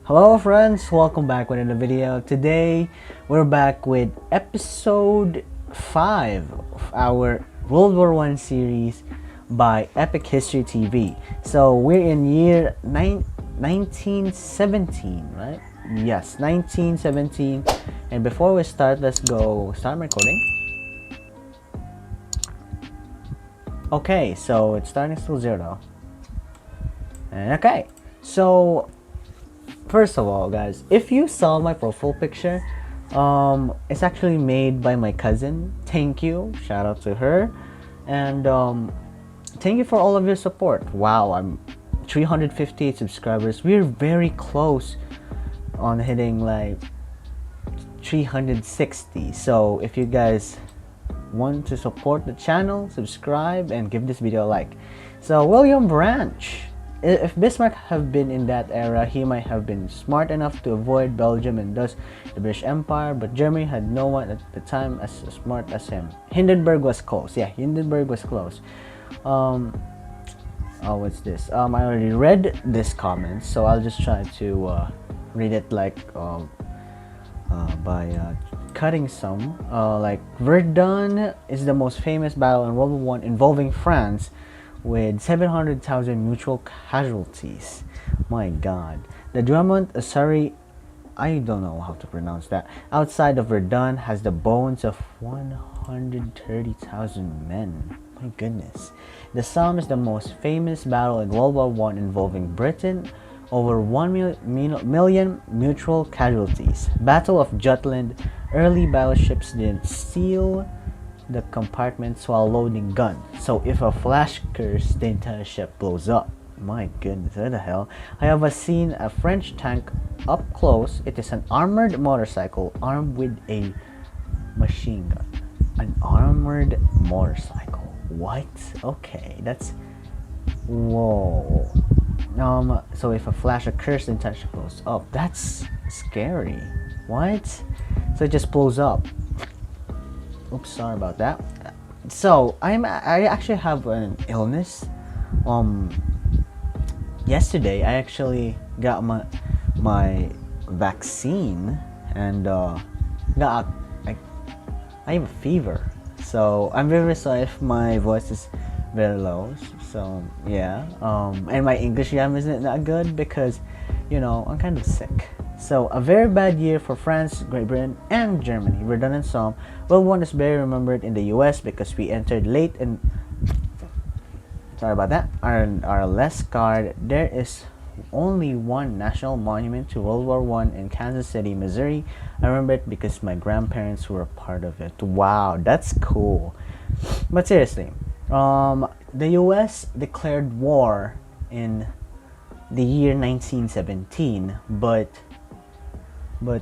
Hello friends, welcome back with another video. Today we're back with episode 5 of our World War I series by Epic History TV. So we're in year 1917, right? Yes, 1917. And before we start, let's go start recording. Okay, so it's starting still 0. And okay, so first of all, guys, if you saw my profile picture, it's actually made by my cousin. Thank you, shout out to her, and thank you for all of your support. Wow, I'm 358 subscribers. We're very close on hitting like 360. So if you guys want to support the channel, subscribe and give this video a like. So William Branch. If Bismarck have been in that era, he might have been smart enough to avoid Belgium and thus the British Empire, but Germany had no one at the time as smart as him. Hindenburg was close. Yeah, Hindenburg was close. Oh, what's this? I already read this comment, so I'll just try to read it like by cutting some. Like Verdun is the most famous battle in World War I involving France, with 700,000 mutual casualties. My god. The Drummond, sorry, I don't know how to pronounce that, outside of Verdun has the bones of 130,000 men. My goodness. The Somme is the most famous battle in World War I involving Britain, over 1 million mutual casualties. Battle of Jutland, early battleships didn't seal the compartments while loading guns, so if a flash occurs, the entire ship blows up. My goodness, what the hell? I have seen a French tank up close. It is an armored motorcycle armed with a machine gun. An armored motorcycle. What? Okay, that's... Whoa. So if a flash occurs, the entire ship blows up. That's scary. What? So it just blows up. Oops, sorry about that. So I actually have an illness. Yesterday I actually got my vaccine and got I have a fever. So I'm very sorry if my voice is very low. So yeah. And my English grammar isn't that good because, you know, I'm kind of sick. So, a very bad year for France, Great Britain, and Germany. Verdun and Somme. World War I is very remembered in the US because we entered late and... Sorry about that. Are less scarred. There is only one national monument to World War I in Kansas City, Missouri. I remember it because my grandparents were a part of it. Wow, that's cool. But seriously, the US declared war in the year 1917, but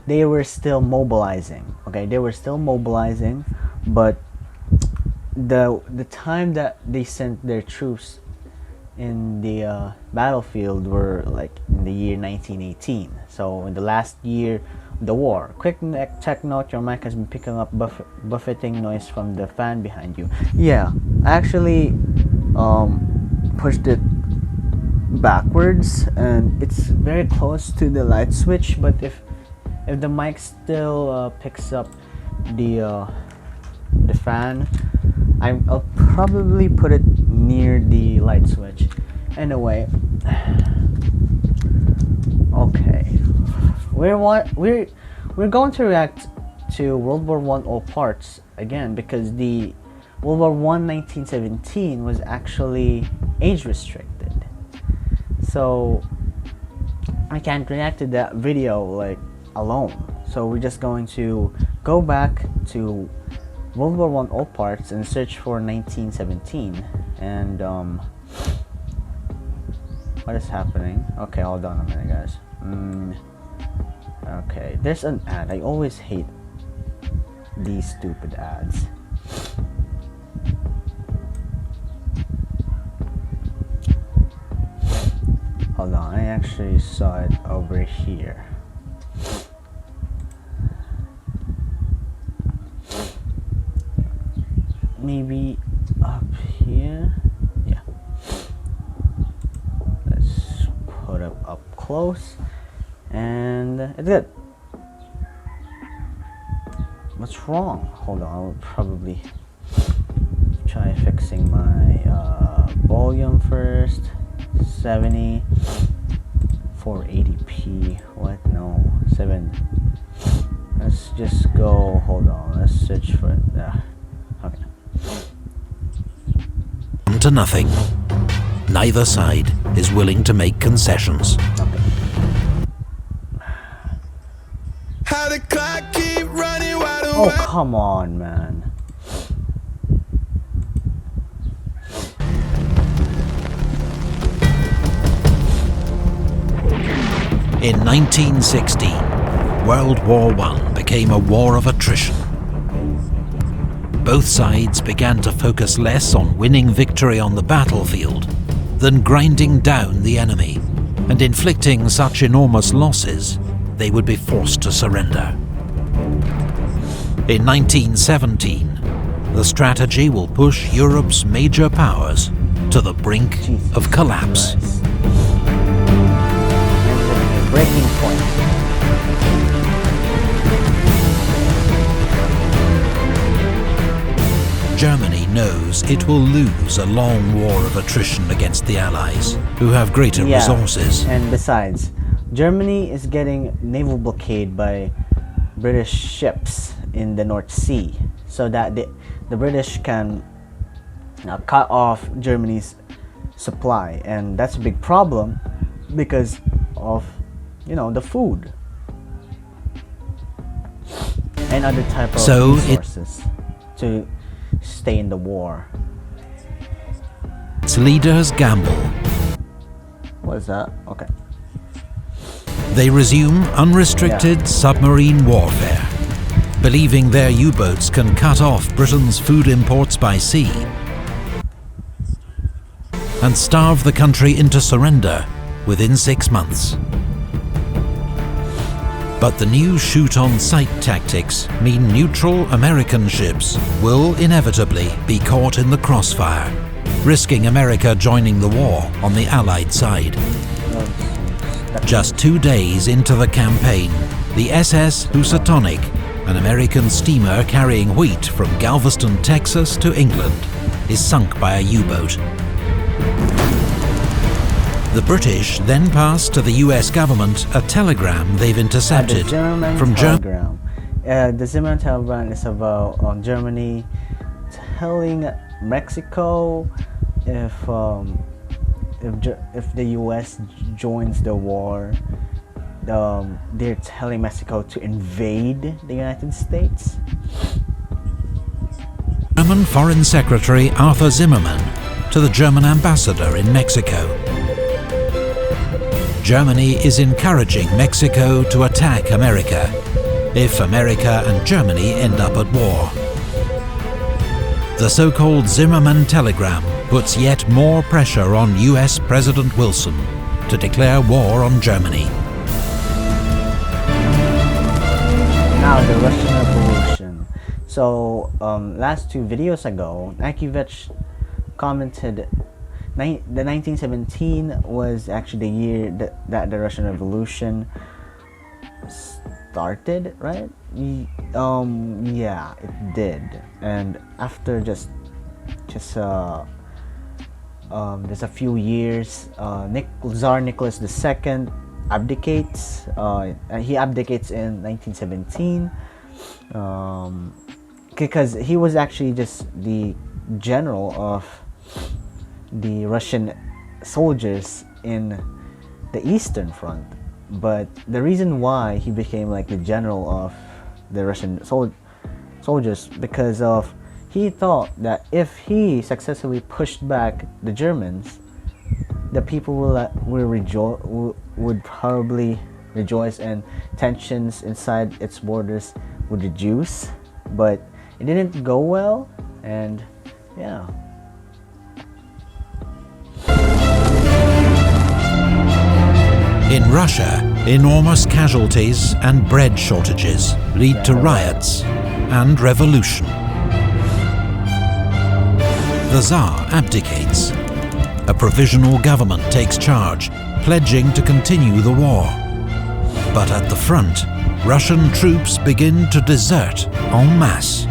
they were still mobilizing. Okay, they were still mobilizing, but the time that they sent their troops in the battlefield were like in the year 1918. So in the last year of the war. Quick tech note: your mic has been picking up buffeting noise from the fan behind you. Yeah, I actually pushed it backwards and it's very close to the light switch, but if the mic still picks up the fan, I'll probably put it near the light switch. Anyway, okay, we're going to react to World War I all parts again because the World War I 1917 was actually age restricted, so I can't react to that video like alone. So we're just going to go back to World War I all parts and search for 1917 and what is happening? Okay, hold on a minute, guys. Okay, there's an ad. I always hate these stupid ads. Hold on, I actually saw it over here. Maybe up here. Yeah, let's put it up close and it's good. What's wrong? Hold on, I'll probably try fixing my volume first. 70 480p. What? No, 7. Let's just go. Hold on. Let's search for it. Okay. To nothing. Neither side is willing to make concessions. Okay. How the clock keep running while the Oh, come on, man. In 1916, World War I became a war of attrition. Both sides began to focus less on winning victory on the battlefield than grinding down the enemy, and inflicting such enormous losses they would be forced to surrender. In 1917, the strategy will push Europe's major powers to the brink of collapse. Christ. Breaking point. Germany knows it will lose a long war of attrition against the Allies, who have greater resources. And besides, Germany is getting naval blockade by British ships in the North Sea, so that the British can cut off Germany's supply, and that's a big problem because of, you know, the food and other type of resources to stay in the war. Its leaders gamble. What is that? Okay. They resume unrestricted submarine warfare, believing their U-boats can cut off Britain's food imports by sea and starve the country into surrender within 6 months. But the new shoot-on-sight tactics mean neutral American ships will inevitably be caught in the crossfire, risking America joining the war on the Allied side. Just 2 days into the campaign, the SS Housatonic, an American steamer carrying wheat from Galveston, Texas to England, is sunk by a U-boat. The British then pass to the US government a telegram they've intercepted from Germany. The Zimmermann telegram is about Germany telling Mexico if the US joins the war, they're telling Mexico to invade the United States. German Foreign Secretary Arthur Zimmermann to the German ambassador in Mexico. Germany is encouraging Mexico to attack America if America and Germany end up at war. The so-called Zimmermann telegram puts yet more pressure on US President Wilson to declare war on Germany. Now the Russian Revolution. So last 2 videos ago, Akivich commented the 1917 was actually the year that the Russian Revolution started, right? Yeah, it did. And after just a few years, Tsar Nicholas II abdicates. He abdicates in 1917 because he was actually just the general of the Russian soldiers in the Eastern Front. But the reason why he became like the general of the Russian soldiers, because of he thought that if he successfully pushed back the Germans, the people would probably rejoice, and tensions inside its borders would reduce. But it didn't go well, and yeah. In Russia, enormous casualties and bread shortages lead to riots and revolution. The Tsar abdicates. A provisional government takes charge, pledging to continue the war. But at the front, Russian troops begin to desert en masse.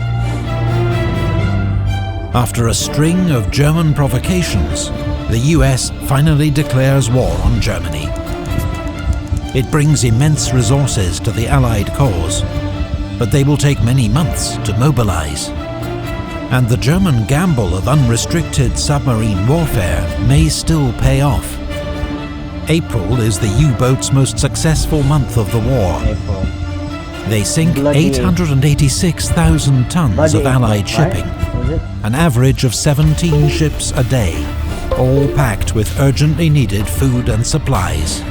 After a string of German provocations, the US finally declares war on Germany. It brings immense resources to the Allied cause, but they will take many months to mobilize. And the German gamble of unrestricted submarine warfare may still pay off. April is the U-boat's most successful month of the war. April. They sink Bloody 886,000 tons Bloody of Allied April, shipping, right? Was it? an average of 17 ships a day, all packed with urgently needed food and supplies.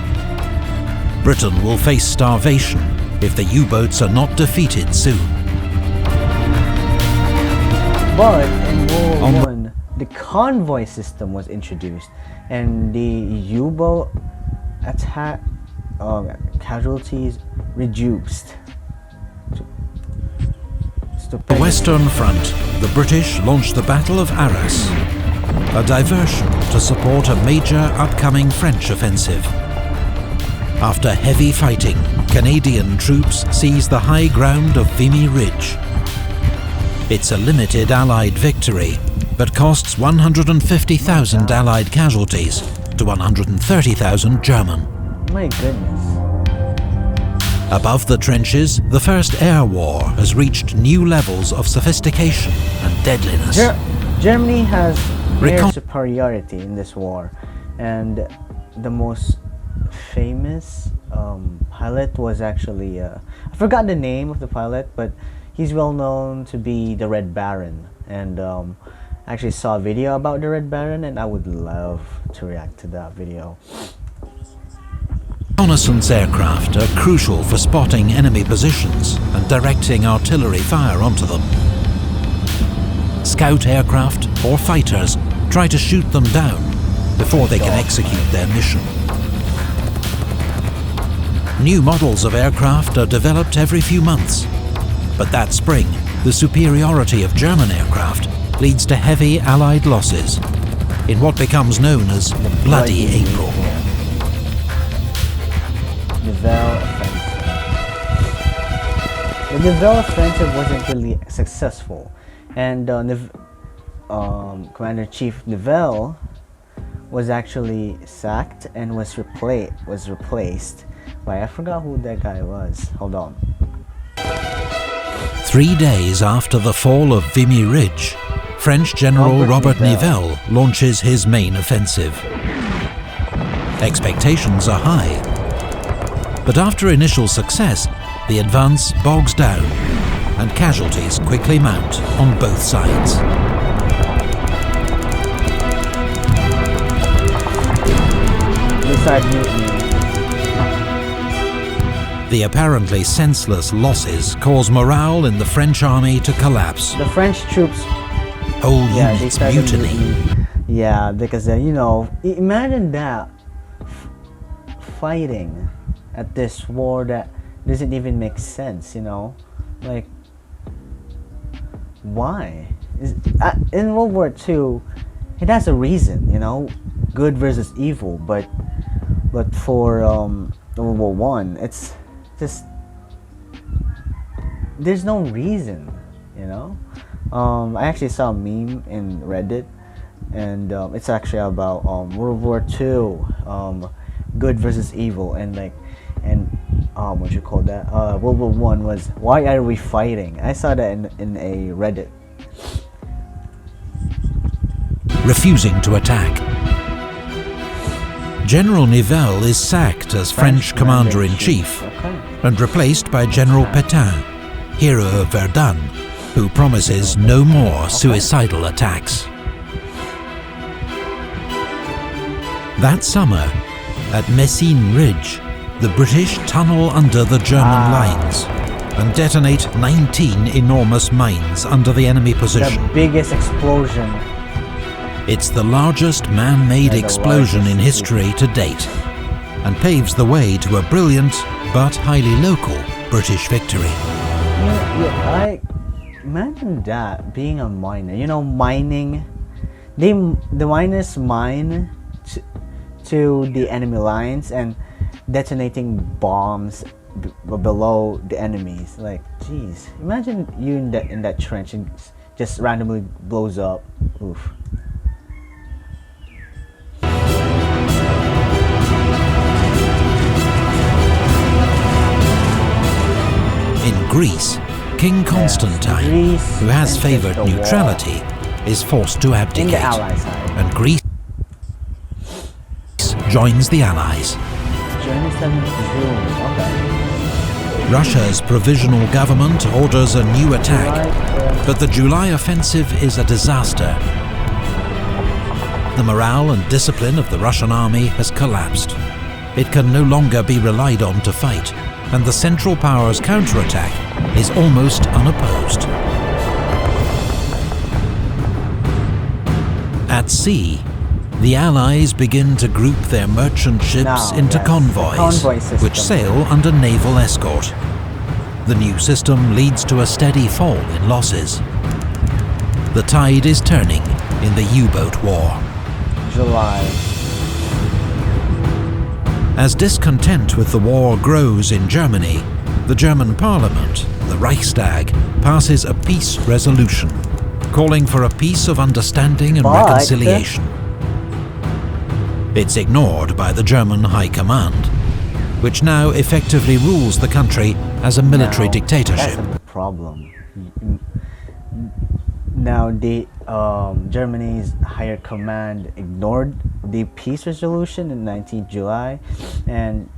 Britain will face starvation if the U-boats are not defeated soon. But in World War I, the convoy system was introduced, and the U-boat attack casualties reduced. The Western Front, the British launched the Battle of Arras, a diversion to support a major upcoming French offensive. After heavy fighting, Canadian troops seize the high ground of Vimy Ridge. It's a limited Allied victory, but costs 150,000 Allied casualties to 130,000 German. My goodness. Above the trenches, the First Air War has reached new levels of sophistication and deadliness. Germany has air Recon- superiority in this war, and the most famous pilot was actually I forgot the name of the pilot, but he's well known to be the Red Baron, and I actually saw a video about the Red Baron, and I would love to react to that video. Reconnaissance aircraft are crucial for spotting enemy positions and directing artillery fire onto them. Scout aircraft or fighters try to shoot them down before they can execute their mission. New models of aircraft are developed every few months, but that spring, the superiority of German aircraft leads to heavy Allied losses in what becomes known as Bloody April. Nivelle offensive. The Nivelle offensive wasn't really successful, and Commander-in-Chief Nivelle was actually sacked and was replaced by, I forgot who that guy was. Hold on. 3 days after the fall of Vimy Ridge, French General Robert Nivelle launches his main offensive. Expectations are high, but after initial success, the advance bogs down and casualties quickly mount on both sides. The apparently senseless losses cause morale in the French army to collapse. The French troops, Whole they units started mutiny. Yeah, because imagine that fighting at this war that doesn't even make sense. Like, why? In World War II, it has a reason. Good versus evil, but for World War One, it's just there's no reason. I actually saw a meme in Reddit, and it's actually about World War II, good versus evil, and what you call that? World War One was, why are we fighting? I saw that in a Reddit. Refusing to attack. General Nivelle is sacked as French Commander-in-Chief and replaced by General Pétain, hero of Verdun, who promises no more suicidal attacks. That summer, at Messines Ridge, the British tunnel under the German lines and detonate 19 enormous mines under the enemy position. The biggest explosion. It's the largest man-made explosion in history to date, and paves the way to a brilliant but highly local British victory. I imagine that being a miner. Mining. The miners mine to the enemy lines, and detonating bombs below the enemies. Like, jeez, imagine you in that trench and just randomly blows up. Oof. In Greece, King Constantine, Greece who has enters favoured the neutrality, is forced to In the abdicate, Allies side. and Greece joins the Allies. Germany 7 June. Okay. Russia's provisional government orders a new attack, but the July offensive is a disaster. The morale and discipline of the Russian army has collapsed. It can no longer be relied on to fight, and the Central Powers' counterattack is almost unopposed. At sea, the Allies begin to group their merchant ships into convoys, convoy system, which sail under naval escort. The new system leads to a steady fall in losses. The tide is turning in the U-boat war. July. As discontent with the war grows in Germany, the German parliament, the Reichstag, passes a peace resolution, calling for a peace of understanding and reconciliation. It's ignored by the German High Command, which now effectively rules the country as a military dictatorship. That's a problem. Now the Germany's higher command ignored the peace resolution in 19 July, and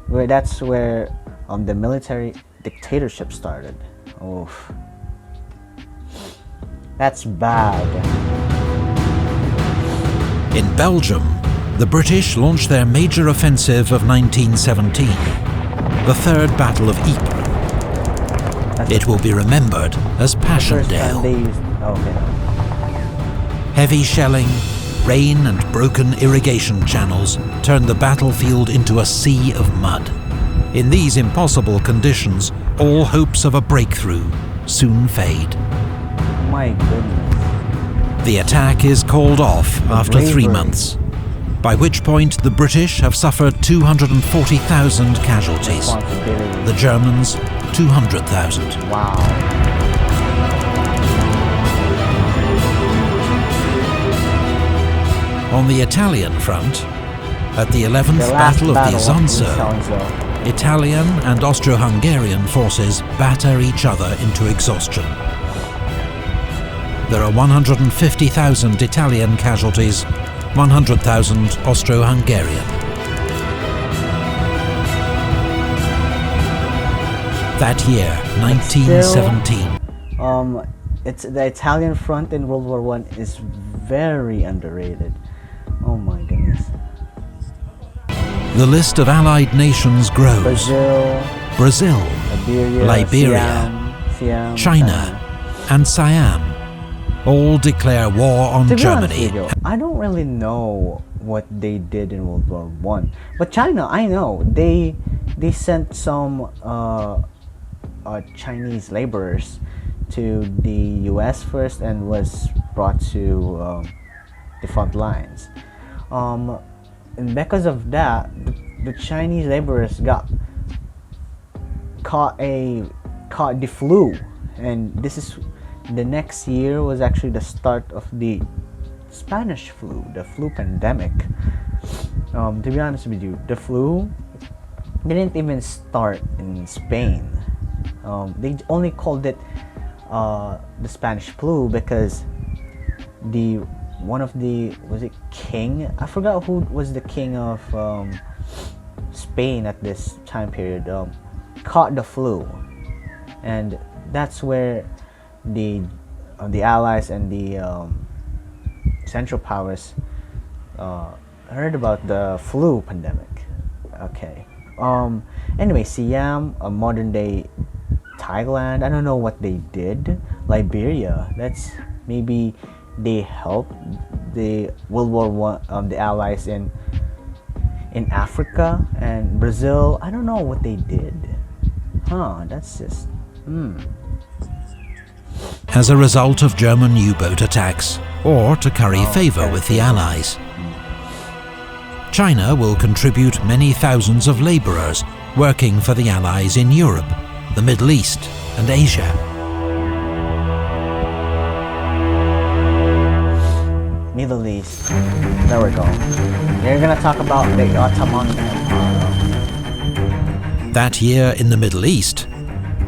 that's where the military dictatorship started. Oof. That's bad. In Belgium, the British launched their major offensive of 1917, the Third Battle of Ypres. It will be remembered as Passchendaele. Heavy shelling, rain and broken irrigation channels turned the battlefield into a sea of mud. In these impossible conditions, all hopes of a breakthrough soon fade. My goodness. The attack is called off after 3 months, by which point the British have suffered 240,000 casualties, the Germans 200,000. Wow. On the Italian front, at the 11th Battle of the Isonzo, Italian and Austro-Hungarian forces batter each other into exhaustion. There are 150,000 Italian casualties, 100,000 Austro-Hungarian. That year, 1917. It's the Italian front in World War I is very underrated. Oh my goodness. The list of allied nations grows. Brazil, Liberia, Siam, China, and Siam all declare war on Germany. I don't really know what they did in World War I, but China, I know they sent some Chinese laborers to the US first and was brought to the front lines. And because of that, the Chinese laborers caught the flu, and this is the next year was actually the start of the Spanish flu, the flu pandemic. To be honest with you, the flu didn't even start in Spain. They only called it the Spanish flu because was it king? I forgot who was the king of Spain at this time period. Caught the flu, and that's where the Allies and the Central Powers heard about the flu pandemic. Okay. Anyway, Siam, modern day Thailand. I don't know what they did. Liberia. That's maybe they helped the World War I, the Allies in Africa, and Brazil. I don't know what they did. That's just. As a result of German U-boat attacks, or to curry favour with the Allies. China will contribute many thousands of labourers working for the Allies in Europe, the Middle East and Asia. Middle East. There we go. You're gonna talk about the Ottoman Empire. That year in the Middle East,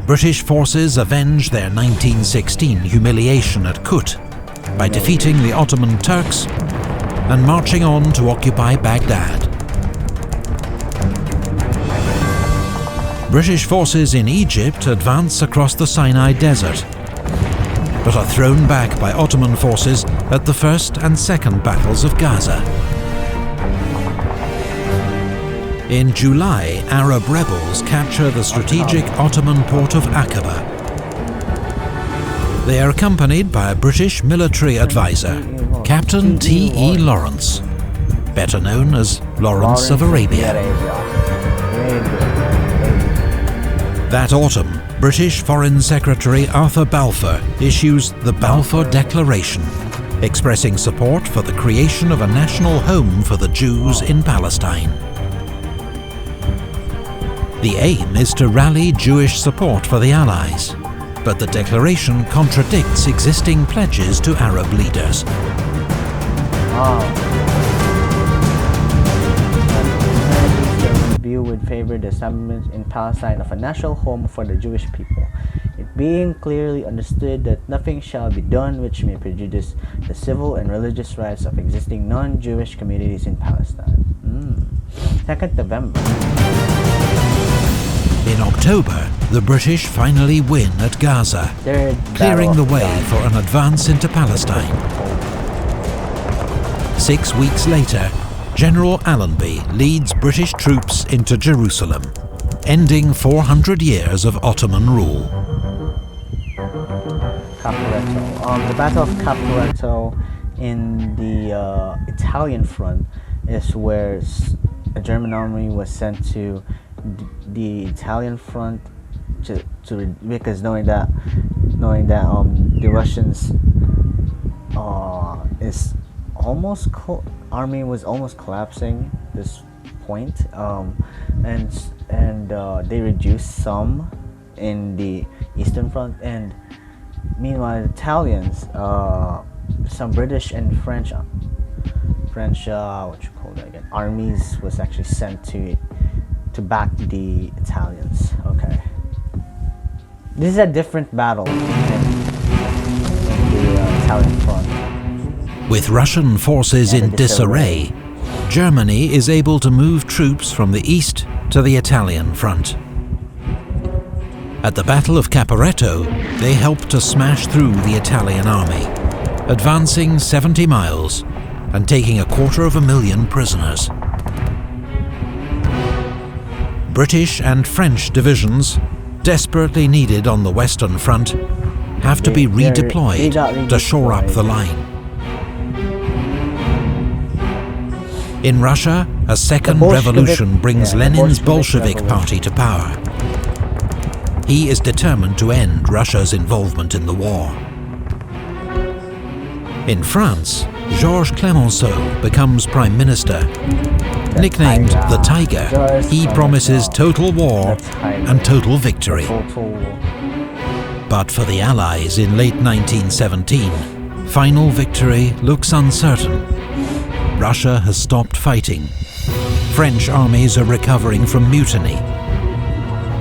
British forces avenged their 1916 humiliation at Kut by defeating the Ottoman Turks and marching on to occupy Baghdad. British forces in Egypt advance across the Sinai Desert, but are thrown back by Ottoman forces at the First and Second Battles of Gaza. In July, Arab rebels capture the strategic Ottoman port of Aqaba. They are accompanied by a British military advisor, Captain T.E. Lawrence, better known as Lawrence of Arabia. That autumn, British Foreign Secretary Arthur Balfour issues the Balfour Declaration, expressing support for the creation of a national home for the Jews in Palestine. The aim is to rally Jewish support for the Allies, but the declaration contradicts existing pledges to Arab leaders. View would favor the establishment in Palestine of a national home for the Jewish people, it being clearly understood that nothing shall be done which may prejudice the civil and religious rights of existing non-Jewish communities in Palestine. 2nd November. In October, the British finally win at Gaza, clearing the way for an advance into Palestine. 6 weeks later, General Allenby leads British troops into Jerusalem, ending 400 years of Ottoman rule. Caporetto. The Battle of Caporetto in the Italian front is where a German army was sent to the Italian front because knowing that the Russians is almost army was almost collapsing this point, and they reduced some in the Eastern Front, and meanwhile the Italians, some British and French armies was actually sent to back the Italians. Okay, this is a different battle in the Italian front. With Russian forces in disarray, Germany is able to move troops from the east to the Italian front. At the Battle of Caporetto, they helped to smash through the Italian army, advancing 70 miles and taking 250,000 prisoners. British and French divisions, desperately needed on the Western Front, have to be redeployed to shore up the line. In Russia, a second revolution brings Lenin's Bolshevik party to power. He is determined to end Russia's involvement in the war. In France, Georges Clemenceau becomes Prime Minister. Nicknamed the Tiger, he promises total war and total victory. But for the Allies in late 1917, final victory looks uncertain. Russia has stopped fighting. French armies are recovering from mutiny.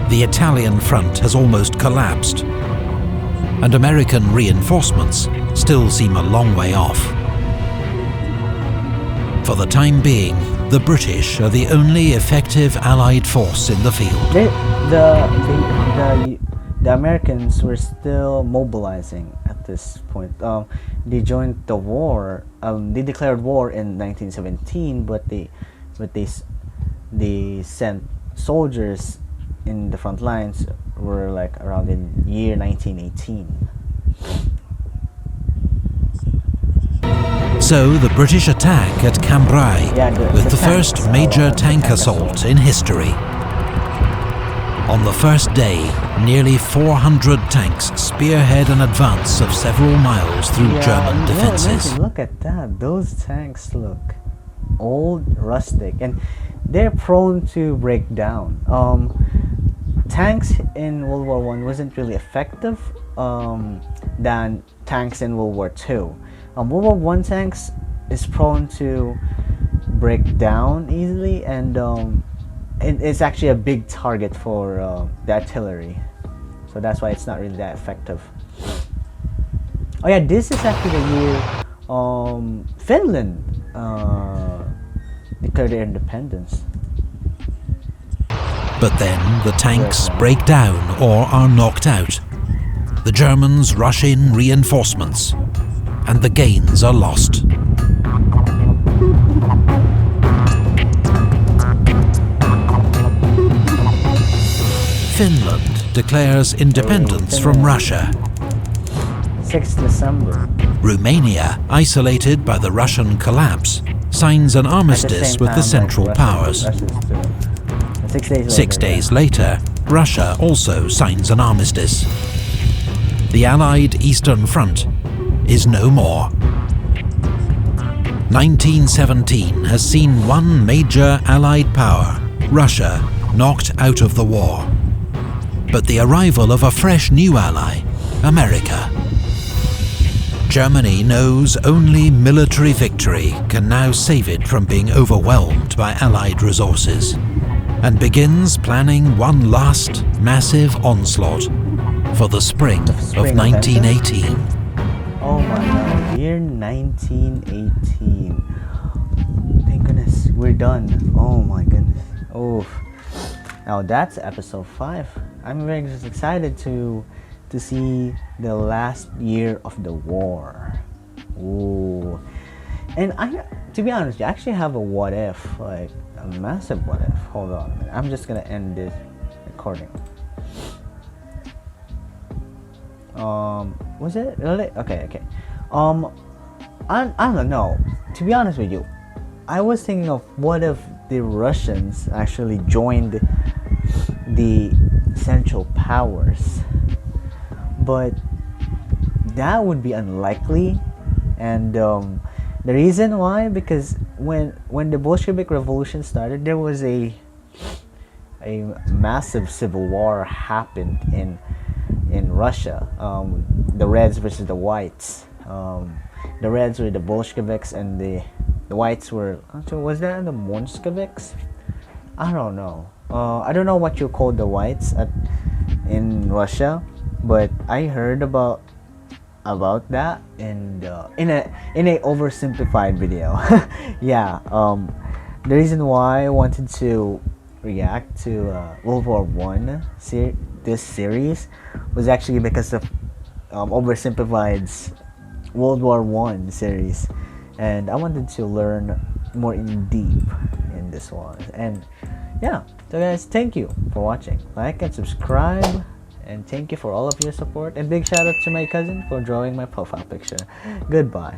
The Italian front has almost collapsed, and American reinforcements still seem a long way off. For the time being, the British are the only effective Allied force in the field. The Americans were still mobilizing at this point. They joined the war. They declared war in 1917, but they sent soldiers in the front lines were like around in year 1918. So the British attack at Cambrai with the first major tank assault in history. On the first day, nearly 400 tanks spearhead an advance of several miles through German defences. Look at that, those tanks look old, rustic, and they're prone to break down. Tanks in World War One wasn't really effective than tanks in World War Two. World War One tanks is prone to break down easily, and it's actually a big target for the artillery, so that's why it's not really that effective. Oh yeah, this is actually the year Finland declared their independence. But then the tanks break down or are knocked out. The Germans rush in reinforcements, and the gains are lost. Finland declares independence from Russia. 6th December. Romania, isolated by the Russian collapse, signs an armistice with the Central Powers. 6 days later, Russia also signs an armistice. The Allied Eastern Front is no more. 1917 has seen one major Allied power, Russia, knocked out of the war. But the arrival of a fresh new ally, America. Germany knows only military victory can now save it from being overwhelmed by Allied resources, and begins planning one last massive onslaught for the spring of 1918. Oh my god, year 1918. Thank goodness, we're done. Oh my goodness. Oh, now that's episode 5. I'm very excited to see the last year of the war. Ooh. And to be honest, I actually have a what if, like a massive what if. Hold on a minute. I'm just gonna end this recording. Was it really? Okay. I don't know. To be honest with you, I was thinking of what if the Russians actually joined the Central Powers, but that would be unlikely. And the reason why, because when the Bolshevik Revolution started, there was a massive civil war happened in Russia. The Reds versus the Whites. The Reds were the Bolsheviks, and the Whites were, was that the Monsheviks? I don't know. I don't know what you call the Whites in Russia, but I heard about that in a oversimplified video. Yeah. The reason why I wanted to react to World War One this series was actually because of oversimplified's World War One series, and I wanted to learn more in deep in this one. And yeah, so guys, thank you for watching. Like and subscribe, and thank you for all of your support, and big shout out to my cousin for drawing my profile picture. Goodbye.